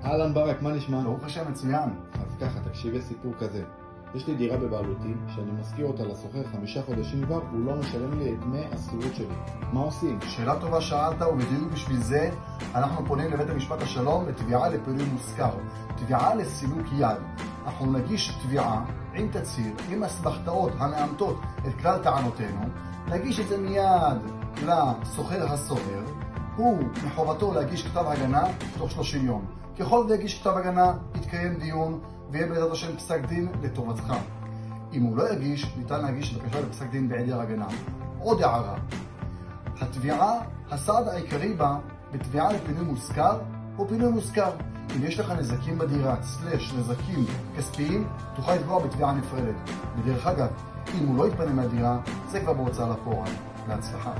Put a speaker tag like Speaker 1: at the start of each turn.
Speaker 1: אהלן ברק, מה נשמע?
Speaker 2: ברוך השם, מצוין.
Speaker 1: אז ככה, תקשיב, יש סיפור כזה. יש לי דירה בבעלותי, שאני משכיר אותה לשוכר 5 חודשים כבר, הוא לא משלם לי את דמי השכירות שלי. מה עושים?
Speaker 2: שאלה טובה שאלת, ובדיוק בשביל זה אנחנו פונים לבית המשפט השלום לתביעה לפינוי מושכר. תביעה לסילוק יד. אנחנו נגיש תביעה עם תצהיר, עם אסמכתאות המאמתות את כלל טענותינו, נגיש את זה מיד לשוכר הסוחר, הוא מחובתו להגיש כתב הגנה תוך 30 יום. ככל ויגיש כתב הגנה, יתקיים דיון ויהיה בעזרת השם פסק דין לטובתך. אם הוא לא יגיש, ניתן להגיש בקשה לפסק דין בהיעדר הגנה. עוד הערה, התביעה, הסעד העיקרי בה בתביעה לפינוי מושכר הוא פינוי מושכר. אם יש לך נזקים בדירה, נזקים כספיים, תוכל לתבוע בתביעה נפרדת. בדרך אגב, אם הוא לא יתפנה מהדירה, זה כבר בהוצאה לפועל. להצלחה.